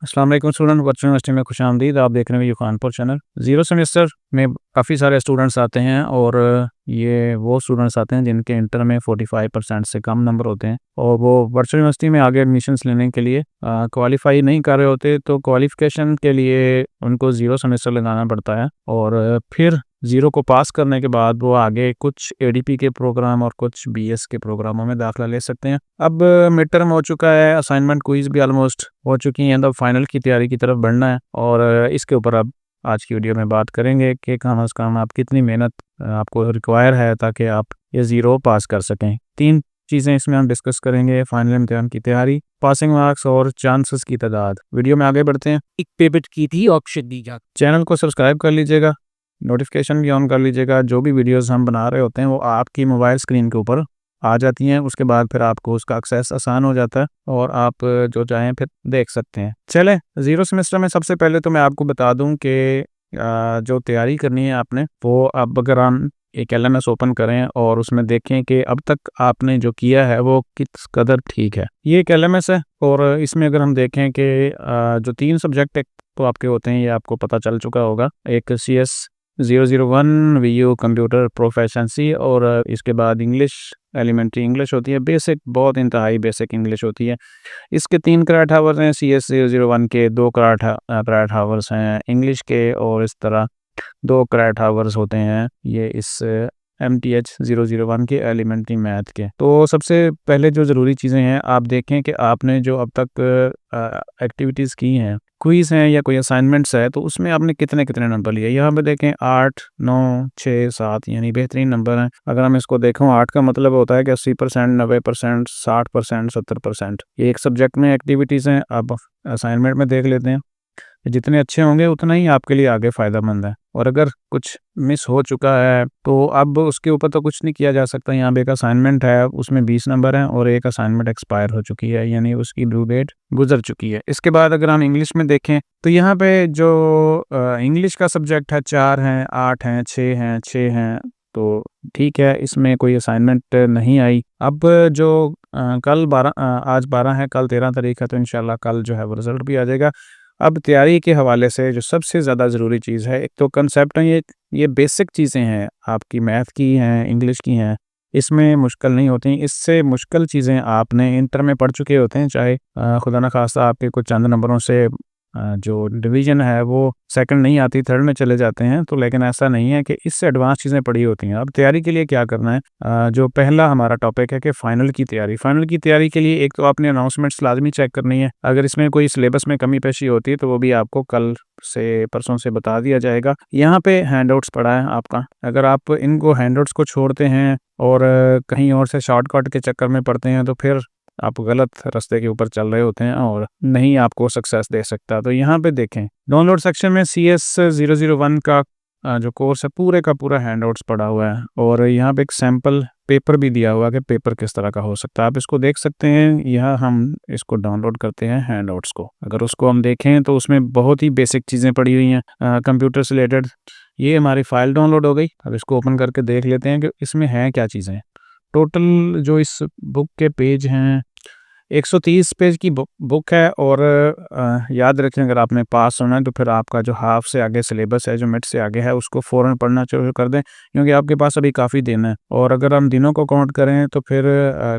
अस्सलाम वालेकुम student, virtual university में खुशामदीद। आप देख रहे हैं ये खानपुर चैनल। ज़ीरो सेमेस्टर में काफ़ी सारे स्टूडेंट्स आते हैं और ये वो स्टूडेंट्स आते हैं जिनके इंटर में 45% से कम नंबर होते हैं और वो वर्चुअल यूनिवर्सिटी में आगे एडमिशन्स लेने के लिए क्वालिफाई नहीं कर रहे होते। तो क्वालिफिकेशन के लिए उनको ज़ीरो सेमेस्टर लगाना पड़ता है और फिर ज़ीरो को पास करने के बाद वो आगे कुछ एडीपी के प्रोग्राम और कुछ बीएस के प्रोग्रामों में दाखिला ले सकते हैं। अब मिड टर्म हो चुका है, असाइनमेंट क्विज़ भी ऑलमोस्ट हो चुकी हैं, अब फाइनल की तैयारी की तरफ बढ़ना है और इसके ऊपर अब आज की वीडियो में बात करेंगे कि कम अज़ कम आप कितनी मेहनत आपको रिक्वायर है ताकि आप ये ज़ीरो पास कर सकें। 3 चीज़ें इसमें हम डिस्कस करेंगे: फाइनल इम्तिहान की तैयारी, पासिंग मार्क्स और चांसेस की तादाद। वीडियो में आगे बढ़ते हैं। एक पेमेंट की थी ऑप्शन दी जा। चैनल को सब्सक्राइब कर लीजिएगा, नोटिफिकेशन भी ऑन कर लीजिएगा। जो भी वीडियोस हम बना रहे होते हैं वो आपकी मोबाइल स्क्रीन के ऊपर आ जाती हैं, उसके बाद फिर आपको उसका एक्सेस आसान हो जाता है और आप जो चाहें फिर देख सकते हैं। चलें, ज़ीरो सेमेस्टर में सबसे पहले तो मैं आपको बता दूं कि जो तैयारी करनी है आपने, वो अब अगर हम एक एलएमएस ओपन करें और उसमें देखें कि अब तक आपने जो किया है वो किस कदर ठीक है। ये एक एलएमएस है और इसमें अगर हम देखें कि जो 3 सब्जेक्ट तो आपके होते हैं, ये आपको पता चल चुका होगा। एक CS 001 वीयू कंप्यूटर प्रोफेशंसी और इसके बाद इंग्लिश, एलिमेंट्री इंग्लिश होती है, बेसिक बहुत इंतहाई बेसिक इंग्लिश होती है। इसके 3 क्रेडिट आवर्स हैं, CS 001 के 2 क्रेडिट आवर्स हैं इंग्लिश के और इस तरह 2 क्रेडिट आवर्स होते हैं ये इस MTH 001 के एलिमेंट्री मैथ के। तो सबसे पहले जो ज़रूरी चीज़ें हैं, आप देखें कि आपने जो अब तक एक्टिविटीज़ की हैं, क्विज़ हैं या कोई असाइनमेंट्स है, तो उसमें आपने कितने नंबर लिए। यहाँ पे देखें 8, 9, 6, 7 यानी बेहतरीन नंबर हैं। अगर हम इसको देखें, 8 का मतलब होता है कि 80%, 90%, 60%, 70%। ये एक सब्जेक्ट में एक्टिविटीज़ हैं। अब असाइनमेंट में देख लेते हैं, जितने अच्छे होंगे उतना ही आपके लिए आगे फ़ायदेमंद है और अगर कुछ मिस हो चुका है तो अब उसके ऊपर तो कुछ नहीं किया जा सकता। यहाँ पे एक असाइनमेंट है, उसमें 20 नंबर हैं और एक असाइनमेंट एक्सपायर हो चुकी है, यानी उसकी ड्यू डेट गुजर चुकी है। इसके बाद अगर हम इंग्लिश में देखें तो यहाँ पे जो इंग्लिश का सब्जेक्ट है, 4 हैं, 8 हैं, 6 हैं, तो ठीक है, इसमें कोई असाइनमेंट नहीं आई। अब जो आज 12 है, कल 13 तारीख है, तो इंशाल्लाह कल जो है वो रिज़ल्ट भी आ जाएगा। अब तैयारी के हवाले से जो सबसे ज़्यादा ज़रूरी चीज़ है, एक तो कंसेप्ट है, ये बेसिक चीज़ें हैं, आपकी मैथ की हैं, इंग्लिश की हैं, इसमें मुश्किल नहीं होती। इससे मुश्किल चीज़ें आपने इंटर में पढ़ चुके होते हैं, चाहे खुदा न खास्ता आपके कुछ चंद नंबरों से जो डिवीज़न है वो सेकंड नहीं आती, थर्ड में चले जाते हैं, तो लेकिन ऐसा नहीं है कि इससे एडवांस चीज़ें पढ़ी होती हैं। अब तैयारी के लिए क्या करना है, जो पहला हमारा टॉपिक है कि फ़ाइनल की तैयारी। फ़ाइनल की तैयारी के लिए एक तो आपने अनाउंसमेंट्स लाज़मी चेक करनी है। अगर इसमें कोई सिलेबस में कमी पेशी होती है तो वो भी आपको कल से परसों से बता दिया जाएगा। यहाँ पे हैंडआउट्स पड़ा है आपका, अगर आप इनको हैंडआउट्स को छोड़ते हैं और कहीं और से शॉर्टकट के चक्कर में पढ़ते हैं तो फिर आप गलत रास्ते के ऊपर चल रहे होते हैं और नहीं आपको सक्सेस दे सकता। तो यहाँ पे देखें, डाउनलोड सेक्शन में CS 001 का जो कोर्स है पूरे का पूरा हैंडआउट्स पड़ा हुआ है और यहाँ पे एक सैम्पल पेपर भी दिया हुआ है कि पेपर किस तरह का हो सकता है। आप इसको देख सकते हैं। यहाँ हम इसको डाउनलोड करते हैं हैंडआउट्स को। अगर उसको हम देखें तो उसमें बहुत ही बेसिक चीज़ें पड़ी हुई हैं कंप्यूटर से रिलेटेड। ये हमारी फ़ाइल डाउनलोड हो गई। अब इसको ओपन करके देख लेते हैं कि इसमें हैं क्या चीज़ें। टोटल जो इस बुक के पेज हैं, 130 पेज की बुक है और याद रखें, अगर आपने पास होना है तो फिर आपका जो हाफ से आगे सिलेबस है, जो मिड से आगे है, उसको फ़ौरन पढ़ना शुरू कर दें, क्योंकि आपके पास अभी काफ़ी दिन है। और अगर हम दिनों को काउंट करें तो फिर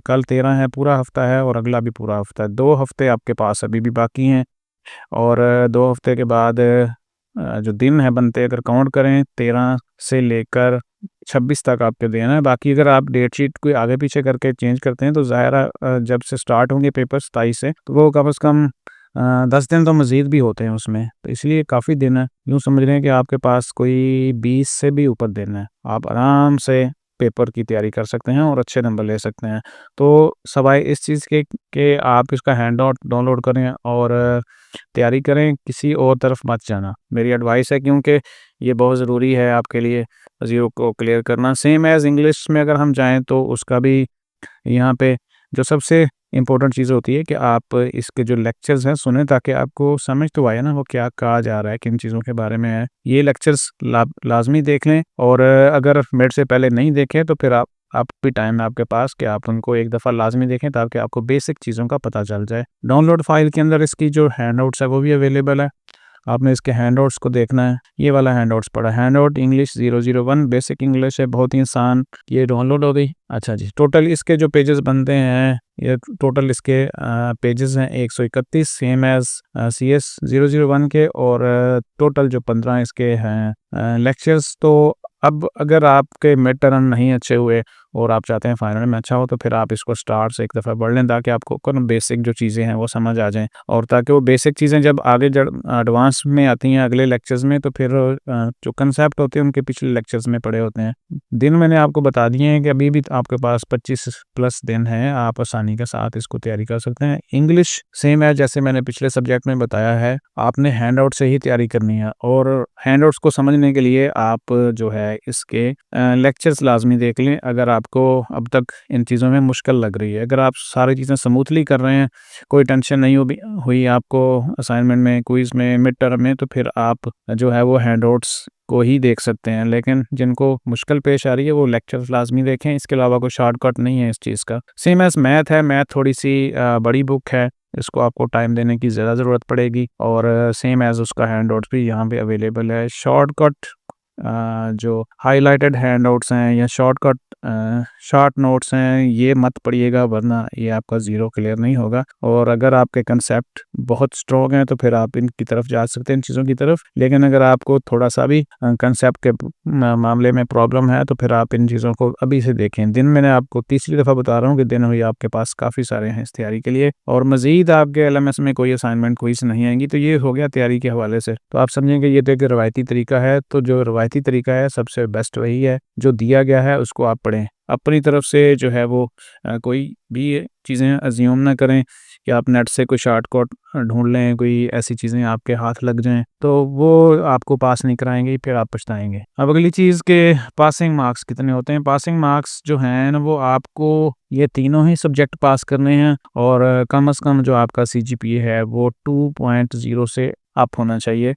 कल 13 है, पूरा हफ्ता है और अगला भी पूरा हफ्ता है। 2 हफ्ते आपके पास अभी भी बाकी हैं और 2 हफ्ते के बाद जो दिन है बनते, अगर काउंट करें 13 से लेकर 26 तक आपके दिन है। बाकी अगर आप डेट शीट कोई आगे पीछे करके चेंज करते हैं तो ज़ाहिर है जब से स्टार्ट होंगे पेपर 27 से, तो वो कम से कम 10 दिन तो मज़ीद भी होते हैं उसमें, तो इसलिए काफ़ी दिन है। यूँ समझ लें कि आपके पास कोई 20 से भी ऊपर दिन है। आप आराम से पेपर की तैयारी कर सकते हैं और अच्छे नंबर ले सकते हैं। तो सवाए इस चीज़ के आप इसका हैंडआउट डाउनलोड करें और तैयारी करें, किसी और तरफ मत जाना, मेरी एडवाइस है, क्योंकि ये बहुत ज़रूरी है आपके लिए ज़ीरो को क्लियर करना। सेम एज़ इंग्लिश में अगर हम जाएँ तो उसका भी यहाँ पे जो सबसे इम्पोर्टेंट चीज़ होती है कि आप इसके जो लेक्चर्स हैं सुनें, ताकि आपको समझ तो आए ना वो क्या कहा जा रहा है, किन चीज़ों के बारे में है। ये लेक्चर्स लाज़मी देख लें और अगर मिड से पहले नहीं देखें तो फिर आप आप भी टाइम है आपके पास कि आप उनको एक दफ़ा लाज़मी देखें ताकि आपको बेसिक चीज़ों का पता चल जाए। डाउनलोड फ़ाइल के अंदर इसकी जो हैंडआउट्स है वो भी अवेलेबल है। आपने इसके हैंडआउट्स को देखना है। ये वाला हैंडआउट्स पड़ा है, हैंडआउट इंग्लिश 001 बेसिक इंग्लिश है, बहुत ही आसान। ये डाउनलोड हो गई। अच्छा जी, टोटल इसके जो पेजेस बनते हैं, ये टोटल इसके पेजेस हैं 131 सेम एज़ CS 001 के, और टोटल जो 15 इसके हैं लेक्चर्स। तो अब अगर आपके मिड टर्म नहीं अच्छे हुए और आप चाहते हैं फाइनल में अच्छा हो, तो फिर आप इसको स्टार्ट से एक दफ़ा पढ़ लें ताकि आपको कुछ बेसिक जो चीज़ें हैं वो समझ आ जाएँ, और ताकि वो बेसिक चीज़ें जब आगे जब एडवांस में आती हैं अगले लेक्चर्स में, तो फिर जो कंसेप्ट होते हैं उनके पिछले लेक्चर्स में पड़े होते हैं। दिन मैंने आपको बता दिए हैं कि अभी भी आपके पास 25 प्लस दिन हैं, आप आसानी के साथ इसको तैयारी कर सकते हैं। इंग्लिश सेम है जैसे मैंने पिछले सब्जेक्ट में बताया है, आपने हैंडआउट से ही तैयारी करनी है, और हैंडआउट्स को समझने के लिए आप जो है इसके लेक्चर्स लाजमी देख लें अगर आपको अब तक इन चीज़ों में मुश्किल लग रही है। अगर आप सारी चीज़ें स्मूथली कर रहे हैं, कोई टेंशन नहीं हुई आपको असाइनमेंट में, क्विज़ में, मिड टर्म में, तो फिर आप जो है वो हैंडआउट्स को ही देख सकते हैं। लेकिन जिनको मुश्किल पेश आ रही है वो लेक्चर्स लाजमी देखें, इसके अलावा कोई शॉर्टकट नहीं है इस चीज़ का। सेम एज़ मैथ है, मैथ थोड़ी सी बड़ी बुक है, इसको आपको टाइम देने की ज़्यादा ज़रूरत पड़ेगी, और सेम एज़ उसका हैंडआउट्स भी यहाँ पे अवेलेबल है। शॉर्टकट जो हाइलाइटेड हैंडआउट्स हैं या शॉर्ट नोट्स हैं, ये मत पढ़िएगा, वरना ये आपका ज़ीरो क्लियर नहीं होगा। और अगर आपके कंसेप्ट बहुत स्ट्रॉन्ग हैं तो फिर आप इनकी तरफ जा सकते हैं, इन चीज़ों की तरफ। लेकिन अगर आपको थोड़ा सा भी कंसेप्ट के मामले में प्रॉब्लम है तो फिर आप इन चीज़ों को अभी से देखें। दिन मैंने आपको तीसरी दफ़ा बता रहा हूँ कि दिन हुई आपके पास काफ़ी सारे हैं इस तैयारी के लिए, और मज़ीद आपके LMS में कोई असाइनमेंट क्विज़ नहीं आएंगी। तो ये हो गया तैयारी के हवाले से। तो आप समझेंगे ये तो एक रवायती तरीका है, तो जो रवायती तरीका है सबसे बेस्ट वही है, जो दिया गया है उसको आप पढ़ें। अपनी तरफ से जो है वो कोई भी चीज़ें अज़्यूम ना करें कि आप नेट से कोई शॉर्टकट ढूँढ लें, कोई ऐसी चीज़ें आपके हाथ लग जाएँ, तो वो आपको पास नहीं कराएँगी, फिर आप पछताएँगे। अब अगली चीज़ के पासिंग मार्क्स कितने होते हैं? पासिंग मार्क्स जो हैं ना, वो आपको ये तीनों ही सब्जेक्ट पास करने हैं, और कम से कम जो आपका CGPA है वो 2.0 से अप होना चाहिए,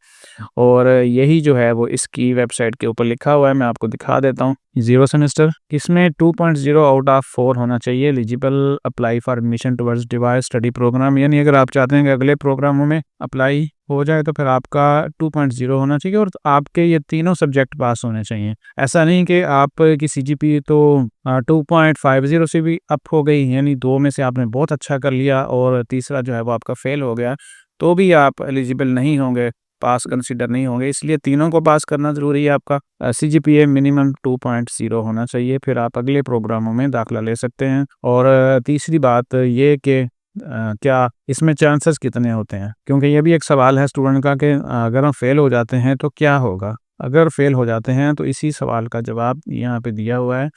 और यही जो है वो इसकी वेबसाइट के ऊपर लिखा हुआ है, मैं आपको दिखा देता हूँ। 0 सेमेस्टर इसमें 2.0 आउट ऑफ 4 होना चाहिए। Eligible apply for admission towards devise study programme, यानी अगर आप चाहते हैं कि अगले प्रोग्रामों में अप्लाई हो जाए तो फिर आपका 2.0 होना चाहिए, और आपके ये तीनों सब्जेक्ट पास होने चाहिए। ऐसा नहीं कि आपकी CGPA तो 2.50 से भी अप हो गई, यानी 2 में से आपने बहुत अच्छा कर लिया और तीसरा जो है वो आपका फेल हो गया, तो भी आप एलिजिबल नहीं होंगे, पास कंसीडर नहीं होंगे। इसलिए तीनों को पास करना ज़रूरी है आपका। CGPA मिनिमम 2.0 होना चाहिए, फिर आप अगले प्रोग्रामों में दाखिला ले सकते हैं। और तीसरी बात ये कि क्या इसमें चांसेस कितने होते हैं, क्योंकि ये भी एक सवाल है स्टूडेंट का कि अगर हम फेल हो जाते हैं तो क्या होगा। अगर फेल हो जाते हैं तो इसी सवाल का जवाब यहाँ पे दिया हुआ है।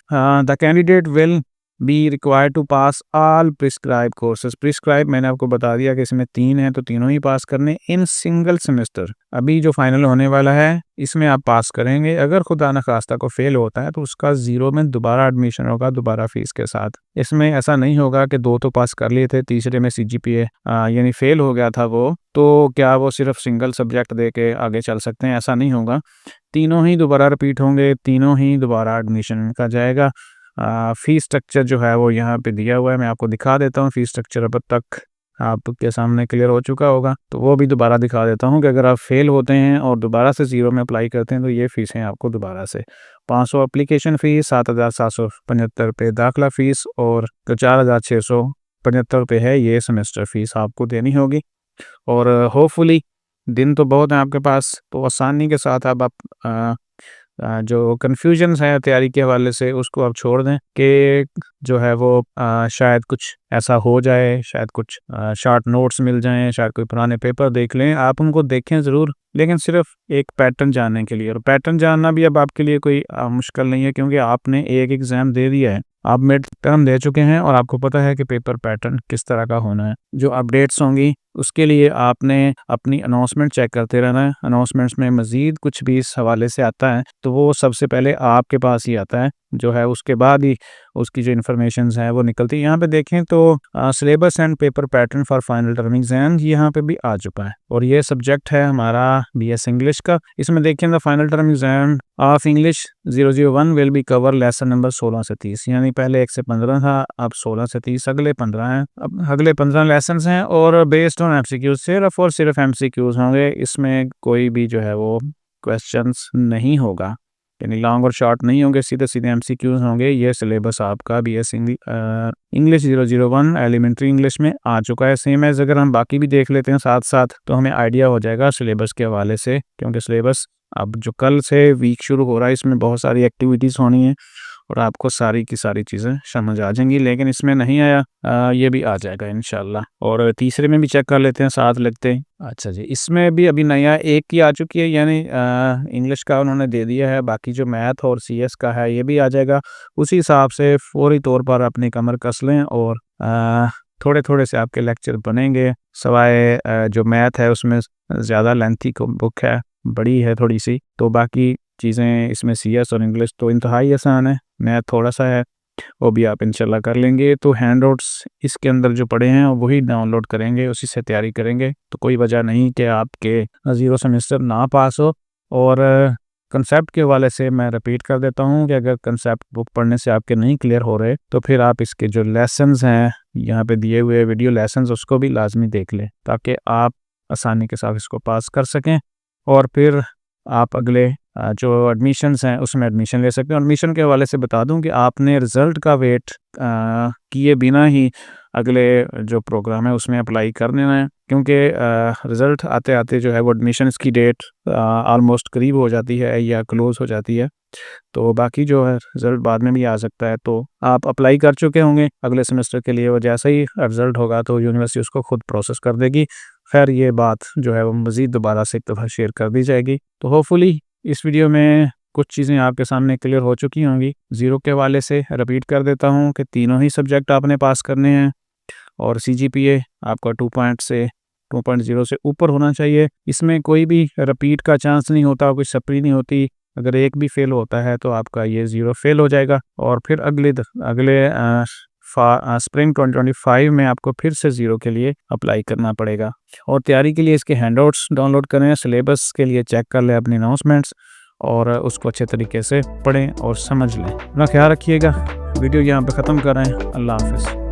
The candidate will be required to pass all prescribe courses. Prescribe मैंने आपको बता दिया कि इसमें 3 हैं, तो तीनों ही पास करने इन सिंगल सेमेस्टर। अभी जो फाइनल होने वाला है इसमें आप पास करेंगे। अगर खुदा न खास्ता को फेल होता है तो उसका 0 में दोबारा एडमिशन होगा, दोबारा फीस के साथ। इसमें ऐसा नहीं होगा कि 2 तो पास कर लिए थे, तीसरे में CGPA यानी फेल हो गया था वो, तो क्या वो सिर्फ सिंगल सब्जेक्ट दे के आगे चल सकते हैं? ऐसा नहीं होगा। तीनों ही दोबारा रिपीट होंगे, तीनों ही दोबारा एडमिशन का जाएगा। फ़ीस स्ट्रक्चर जो है वो यहाँ पे दिया हुआ है, मैं आपको दिखा देता हूँ। फ़ीस स्ट्रक्चर अब तक आपके सामने क्लियर हो चुका होगा, तो वो भी दोबारा दिखा देता हूँ कि अगर आप फेल होते हैं और दोबारा से 0 में अप्लाई करते हैं तो ये फ़ीसें आपको दोबारा से 500 एप्लीकेशन फ़ीस, 7,775 रुपये दाखिला फ़ीस, और 4,675 रुपये है ये सेमेस्टर फ़ीस आपको देनी होगी। और होपफुली दिन तो बहुत हैं आपके पास, तो आसानी के साथ अब आप जो कन्फ्यूजन्स हैं तैयारी के हवाले से उसको आप छोड़ दें कि जो है वो शायद कुछ ऐसा हो जाए, शायद कुछ शॉर्ट नोट्स मिल जाएँ, शायद कोई पुराने पेपर देख लें। आप उनको देखें ज़रूर, लेकिन सिर्फ एक पैटर्न जानने के लिए। और पैटर्न जानना भी अब आपके लिए कोई मुश्किल नहीं है, क्योंकि आपने एक एग्ज़ाम दे दिया है, आप मिड टर्म दे चुके हैं और आपको पता है कि पेपर पैटर्न किस तरह का होना है। जो अपडेट्स होंगी उसके लिए आपने अपनी अनाउंसमेंट चेक करते रहना है। अनाउंसमेंट्स में मज़ीद कुछ भी इस हवाले से आता है तो वो सबसे पहले आपके पास ही आता है जो है, उसके बाद ही उसकी जो इन्फॉर्मेशंस हैं वो निकलती है। यहाँ पे देखें तो syllabus and paper pattern for final term exam यहाँ पे भी आ चुका है और ये सब्जेक्ट है हमारा BS इंग्लिश का। इसमें देखें the final term exam of English 001 will be cover lesson number 16 से 30, यानी पहले 1 से 15 था, अब 16 से 30 अगले 15 हैं। अब अगले 15 लेसन हैं और बेस्ड ऑन MCQs सिर्फ और सिर्फ MCQs होंगे। इसमें कोई भी जो है वो क्वेश्चंस नहीं होगा, यानी लॉन्ग और शॉर्ट नहीं होंगे, सीधे सीधे MCQs होंगे। ये सिलेबस आपका BS इंग्लिश 001 एलिमेंट्री इंग्लिश में आ चुका है। सेम एज अगर हम बाकी भी देख लेते हैं साथ साथ तो हमें आइडिया हो जाएगा सिलेबस के हवाले से, क्योंकि सिलेबस अब जो कल से वीक शुरू हो रहा है इसमें बहुत सारी एक्टिविटीज़ होनी है और आपको सारी की सारी चीज़ें समझ आ जाएंगी। लेकिन इसमें नहीं आया, ये भी आ जाएगा इंशाल्लाह। और तीसरे में भी चेक कर लेते हैं, साथ लगते हैं। अच्छा जी, इसमें भी अभी नया एक की आ चुकी है, यानी इंग्लिश का उन्होंने दे दिया है। बाकी जो मैथ और CS का है ये भी आ जाएगा। उसी हिसाब से फौरी तौर पर अपनी कमर कस लें और थोड़े थोड़े से आपके लेक्चर बनेंगे। सवाए जो मैथ है उसमें ज़्यादा लेंथी बुक है, बड़ी है थोड़ी सी, तो बाकी चीज़ें इसमें CS और इंग्लिश तो इंतहाई आसान है, मैथ थोड़ा सा है, वो भी आप इंशाल्लाह कर लेंगे। तो हैंडआउट्स इसके अंदर जो पड़े हैं वही डाउनलोड करेंगे, उसी से तैयारी करेंगे, तो कोई वजह नहीं कि आपके 0 सेमेस्टर ना पास हो। और कंसेप्ट के हवाले से मैं रिपीट कर देता हूँ कि अगर कंसेप्ट बुक पढ़ने से आपके नहीं क्लियर हो रहे तो फिर आप इसके जो लेसन्स हैं यहाँ पे दिए हुए वीडियो लेसन्स उसको भी लाजमी देख लें, ताकि आप आसानी के साथ इसको पास कर सकें और फिर आप अगले जो एडमिशन्स हैं उसमें एडमिशन ले सकते हैं। एडमिशन के हवाले से बता दूं कि आपने रिज़ल्ट का वेट किए बिना ही अगले जो प्रोग्राम है उसमें अप्लाई कर देना है, क्योंकि रिज़ल्ट आते आते जो है वो एडमिशन्स की डेट ऑलमोस्ट करीब हो जाती है या क्लोज़ हो जाती है। तो बाकी जो है रिज़ल्ट बाद में भी आ सकता है, तो आप अप्लाई कर चुके होंगे अगले सेमेस्टर के लिए, वो जैसा ही रिज़ल्ट होगा तो यूनिवर्सिटी उसको खुद प्रोसेस कर देगी। खैर ये बात जो है वो मज़ीद दोबारा से एक दफ़ा शेयर कर दी जाएगी। तो होपफुली इस वीडियो में कुछ चीज़ें आपके सामने क्लियर हो चुकी होंगी। ज़ीरो के हवाले से रिपीट कर देता हूँ कि तीनों ही सब्जेक्ट आपने पास करने हैं और CGPA आपका 2 पॉइंट से 2.0 से ऊपर होना चाहिए। इसमें कोई भी रिपीट का चांस नहीं होता, कोई सप्ली नहीं होती। अगर एक भी फेल होता है तो आपका ये 0 फेल हो जाएगा और फिर अगले स्प्रिंग 2025 में आपको फिर से 0 के लिए अप्लाई करना पड़ेगा। और तैयारी के लिए इसके हैंडआउट्स डाउनलोड करें, सिलेबस के लिए चेक कर लें अपनी अनाउंसमेंट्स और उसको अच्छे तरीके से पढ़ें और समझ लें। अपना ख्याल रखिएगा। वीडियो यहाँ पे ख़त्म कर रहे हैं। अल्लाह हाफ़िज़।